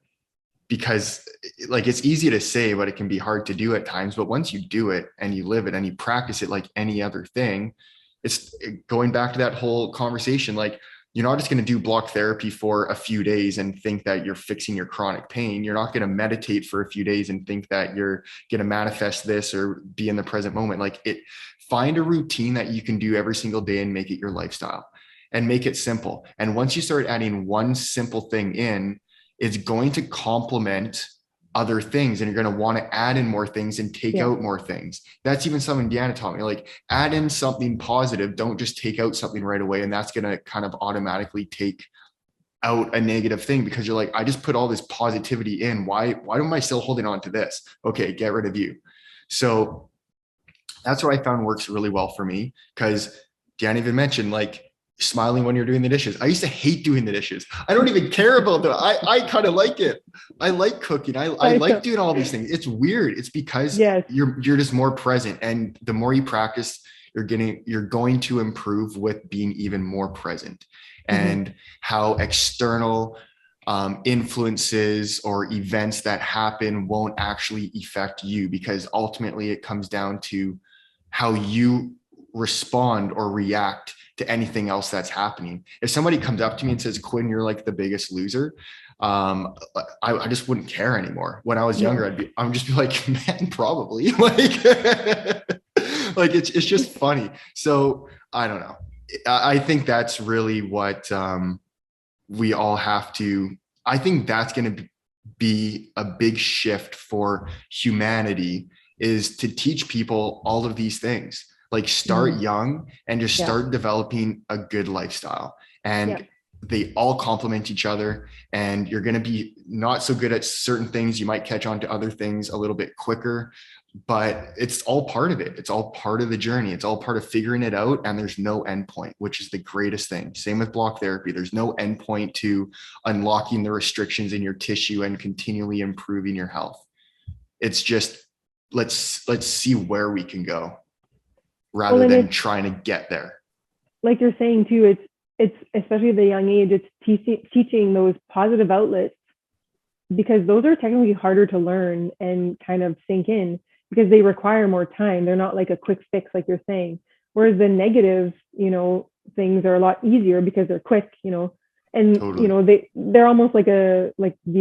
C: because like, it's easy to say, but it can be hard to do at times. But once you do it and you live it and you practice it like any other thing, it's going back to that whole conversation. Like, you're not just going to do block therapy for a few days and think that you're fixing your chronic pain. You're not going to meditate for a few days and think that you're going to manifest this or be in the present moment. Like find a routine that you can do every single day and make it your lifestyle and make it simple. And once you start adding one simple thing in, it's going to complement other things, and you're going to want to add in more things and take out more things. That's even something Deanna taught me, like add in something positive. Don't just take out something right away. And that's going to kind of automatically take out a negative thing because you're like, I just put all this positivity in. Why am I still holding on to this? Okay, get rid of you. So that's what I found works really well for me, because Deanna even mentioned like smiling when you're doing the dishes. I used to hate doing the dishes. I don't even care about that. I kind of like it. I like cooking. I like doing all these things. It's weird. It's because you're just more present, and the more you practice, you're going to improve with being even more present, and how external influences or events that happen won't actually affect you, because ultimately it comes down to how you respond or react to anything else that's happening. If somebody comes up to me and says, Quinn, you're like the biggest loser, I just wouldn't care anymore. When I was younger, I'm just be like, man, probably like, like it's just funny. So I don't know. I think that's really what we all have to, I think that's going to be a big shift for humanity, is to teach people all of these things. Like start young and just
B: Yeah.
C: start developing a good lifestyle. And they all complement each other, and you're going to be not so good at certain things. You might catch on to other things a little bit quicker, but it's all part of it. It's all part of the journey. It's all part of figuring it out. And there's no end point, which is the greatest thing. Same with block therapy. There's no end point to unlocking the restrictions in your tissue and continually improving your health. It's just, let's see where we can go rather than trying to get there.
B: Like you're saying too, it's especially at the young age, it's teaching those positive outlets, because those are technically harder to learn and kind of sink in, because they require more time. They're not like a quick fix, like you're saying. Whereas the negative, things are a lot easier because they're quick, and totally. They're almost like the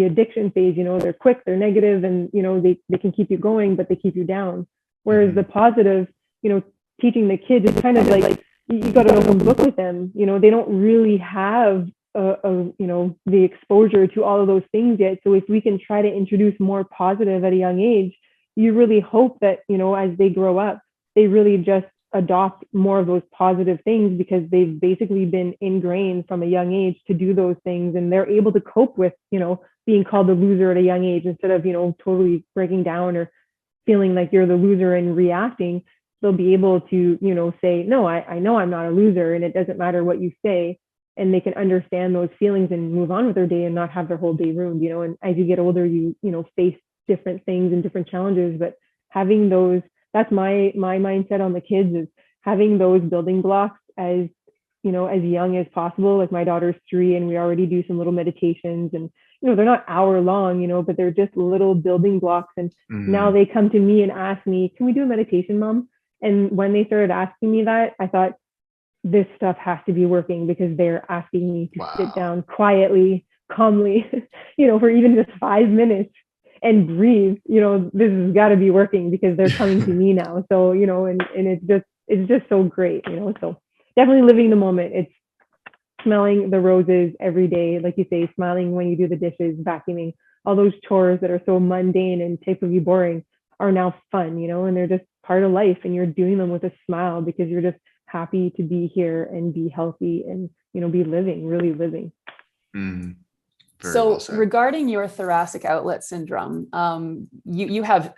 B: addiction phase, they're quick, they're negative, and they can keep you going, but they keep you down. Whereas the positive, teaching the kids is kind of like you got an open book with them. They don't really have the exposure to all of those things yet. So if we can try to introduce more positive at a young age, you really hope that as they grow up, they really just adopt more of those positive things, because they've basically been ingrained from a young age to do those things, and they're able to cope with being called a loser at a young age, instead of totally breaking down or feeling like you're the loser and reacting. They'll be able to say, no, I know I'm not a loser, and it doesn't matter what you say, and they can understand those feelings and move on with their day and not have their whole day ruined. And as you get older, you face different things and different challenges, but having those, that's my mindset on the kids, is having those building blocks as as young as possible. Like my daughter's 3, and we already do some little meditations, and they're not hour long, but they're just little building blocks. And now they come to me and ask me, can we do a meditation, Mom? And when they started asking me that, I thought, this stuff has to be working, because they're asking me to sit down quietly, calmly, for even just 5 minutes and breathe. This has got to be working, because they're coming to me now. So, and it's just so great, so definitely living the moment. It's smelling the roses every day, like you say, smiling when you do the dishes, vacuuming, all those chores that are so mundane and typically boring are now fun, and they're just part of life, and you're doing them with a smile, because you're just happy to be here and be healthy and be living, really living.
A: So regarding your thoracic outlet syndrome, you have,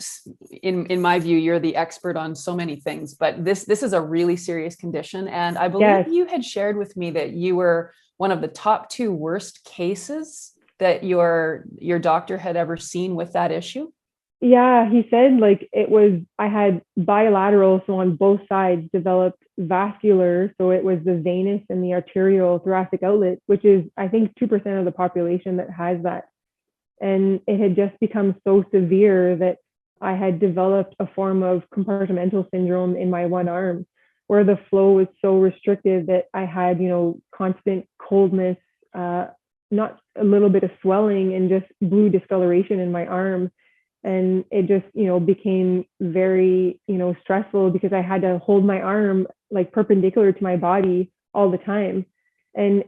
A: in my view, you're the expert on so many things, but this is a really serious condition. And I believe you had shared with me that you were one of the top 2 worst cases that your doctor had ever seen with that issue.
B: Yeah, he said I had bilateral, so on both sides, developed vascular. So it was the venous and the arterial thoracic outlet, which is, I think, 2% of the population that has that. And it had just become so severe that I had developed a form of compartmental syndrome in my one arm, where the flow was so restricted that I had, constant coldness, not a little bit of swelling, and just blue discoloration in my arm. And it just, became very, stressful, because I had to hold my arm like perpendicular to my body all the time. And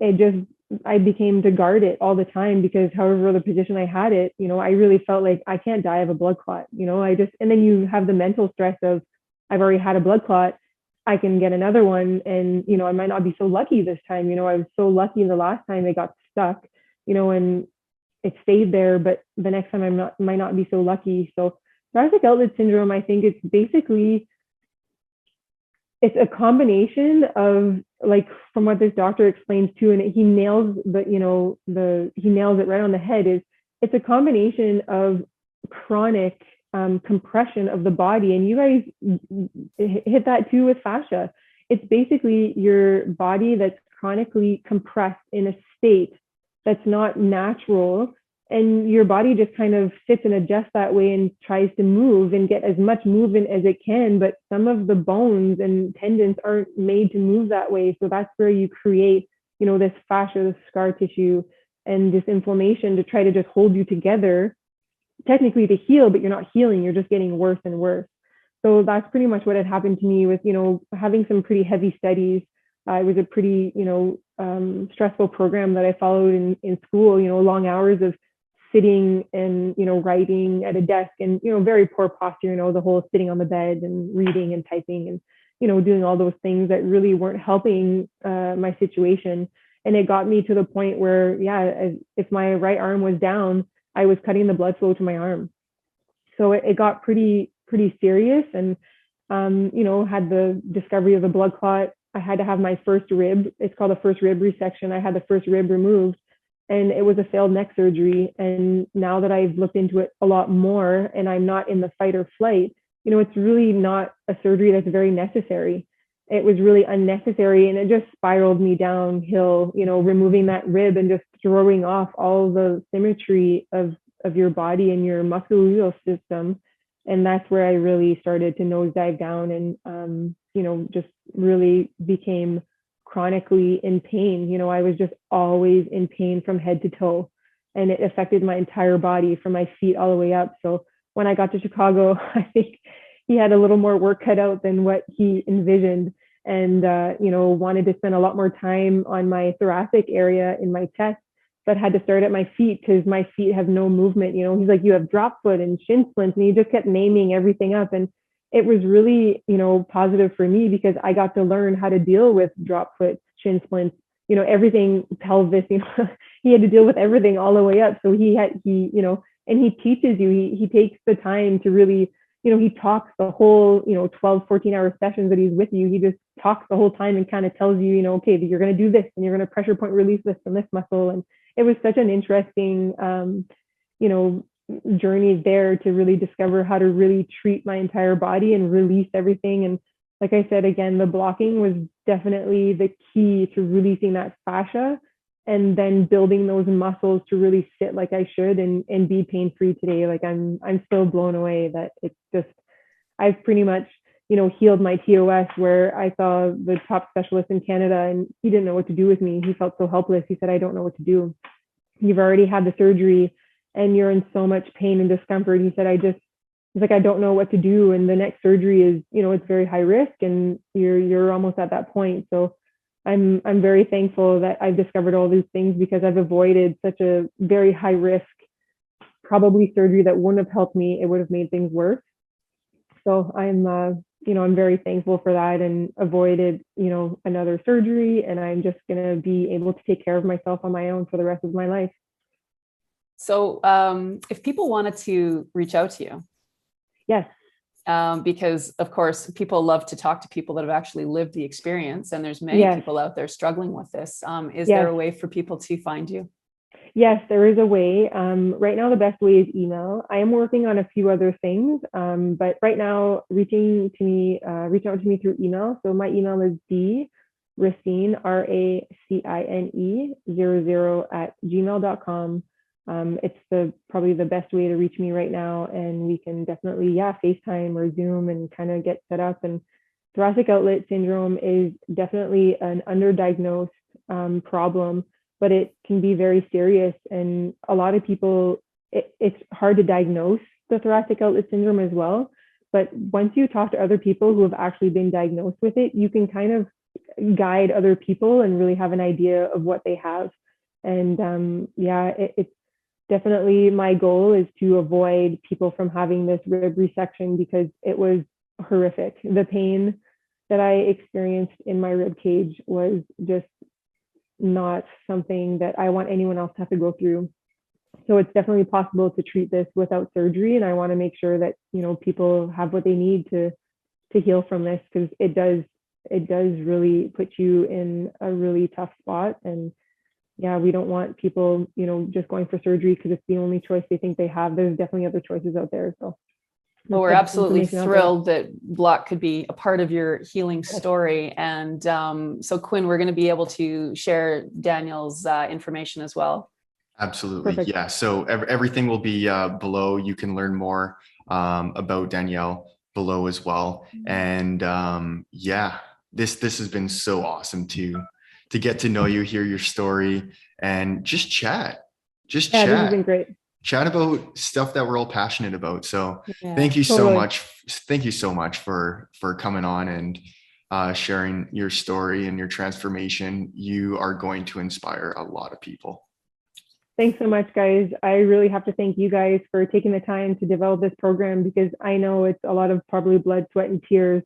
B: I became to guard it all the time, because however the position I had it, I really felt like I can't die of a blood clot, and then you have the mental stress of, I've already had a blood clot, I can get another one. And, I might not be so lucky this time. I was so lucky the last time it got stuck, and it stayed there, but the next time might not be so lucky. So thoracic outlet syndrome, I think it's a combination of, like, from what this doctor explains too, and he nails he nails it right on the head, is it's a combination of chronic compression of the body. And you guys hit that too with fascia. It's basically your body that's chronically compressed in a state that's not natural, and your body just kind of sits and adjusts that way and tries to move and get as much movement as it can, but some of the bones and tendons aren't made to move that way. So that's where you create this fascia, this scar tissue, and this inflammation to try to just hold you together, technically to heal, but you're not healing, you're just getting worse and worse. So that's pretty much what had happened to me with having some pretty heavy studies. It was a pretty stressful program that I followed in school, long hours of sitting and writing at a desk, and very poor posture, the whole sitting on the bed and reading and typing, and doing all those things that really weren't helping my situation. And it got me to the point where, if my right arm was down, I was cutting the blood flow to my arm. So it got pretty serious, and had the discovery of the blood clot. I had to have my first rib. It's called a first rib resection. I had the first rib removed, and it was a failed neck surgery. And now that I've looked into it a lot more, and I'm not in the fight or flight, it's really not a surgery that's very necessary. It was really unnecessary, and it just spiraled me downhill, removing that rib and just throwing off all the symmetry of your body and your musculoskeletal system. And that's where I really started to nosedive down, and just really became chronically in pain. I was just always in pain from head to toe, and it affected my entire body from my feet all the way up. So when I got to Chicago, I think he had a little more work cut out than what he envisioned, and wanted to spend a lot more time on my thoracic area in my chest, but had to start at my feet because my feet have no movement. He's like, you have drop foot and shin splints, and he just kept naming everything up. And it was really, positive for me because I got to learn how to deal with drop foot, shin splints, everything, pelvis, he had to deal with everything all the way up. So and he teaches you, he takes the time to really, he talks the whole, 12, 14-hour sessions that he's with you. He just talks the whole time and kind of tells you, okay, you're going to do this, and you're going to pressure point release this and this muscle. And it was such an interesting, journey there to really discover how to really treat my entire body and release everything. And like I said, again, the blocking was definitely the key to releasing that fascia, and then building those muscles to really sit like I should and be pain-free today. Like I'm still blown away that it's just, I've pretty much, healed my TOS, where I saw the top specialist in Canada, and he didn't know what to do with me. He felt so helpless. He said, I don't know what to do. You've already had the surgery and you're in so much pain and discomfort. He said, he's like, I don't know what to do. And the next surgery is, it's very high risk, and you're almost at that point. So I'm very thankful that I've discovered all these things, because I've avoided such a very high risk, probably surgery that wouldn't have helped me. It would have made things worse. So I'm very thankful for that, and avoided, another surgery. And I'm just going to be able to take care of myself on my own for the rest of my life.
A: So if people wanted to reach out to you.
B: Yes.
A: Because of course, people love to talk to people that have actually lived the experience, and there's many people out there struggling with this. Is there a way for people to find you?
B: Yes, there is a way. Right now, the best way is email. I am working on a few other things, but right now, reach out to me through email. So my email is dracine, RACINE 00 @gmail.com. It's probably the best way to reach me right now, and we can definitely FaceTime or Zoom and kind of get set up. And thoracic outlet syndrome is definitely an underdiagnosed problem, but it can be very serious. And a lot of people, it's hard to diagnose the thoracic outlet syndrome as well. But once you talk to other people who have actually been diagnosed with it, you can kind of guide other people and really have an idea of what they have. And it's definitely my goal is to avoid people from having this rib resection, because it was horrific. The pain that I experienced in my rib cage was just not something that I want anyone else to have to go through. So it's definitely possible to treat this without surgery. And I want to make sure that, people have what they need to heal from this, because it does really put you in a really tough spot. And we don't want people, just going for surgery because it's the only choice they think they have. There's definitely other choices out there. So
A: well, we're absolutely thrilled that Block could be a part of your healing story. And so Quinn, we're going to be able to share Danielle's information as well.
C: Absolutely.
B: Perfect.
C: Yeah. So everything will be below. You can learn more about Danielle below as well. And this has been so awesome to get to know you, hear your story, and just chat. This has been great. Chat about stuff that we're all passionate about. So thank you so much. Thank you so much for coming on and sharing your story and your transformation. You are going to inspire a lot of people.
B: Thanks so much, guys. I really have to thank you guys for taking the time to develop this program, because I know it's a lot of probably blood, sweat, and tears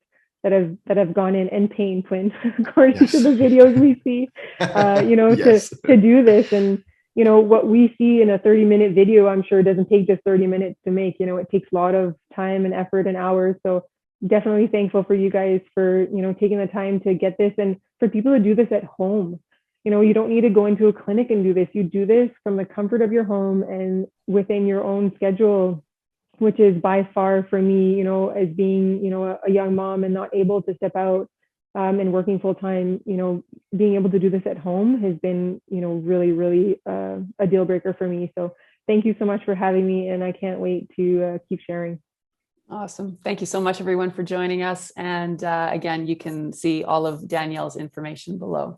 B: have gone in and pain, Quinn, according
C: Yes.
B: to the videos we see,
C: Yes.
B: to do this. And, what we see in a 30-minute video, I'm sure doesn't take just 30 minutes to make. It takes a lot of time and effort and hours. So definitely thankful for you guys for, taking the time to get this, and for people to do this at home. You don't need to go into a clinic and do this. You do this from the comfort of your home and within your own schedule, which is by far for me, as being, a young mom and not able to step out and working full time, being able to do this at home has been, really, really a deal breaker for me. So thank you so much for having me, and I can't wait to keep sharing.
A: Awesome. Thank you so much, everyone, for joining us. And again, you can see all of Danielle's information below.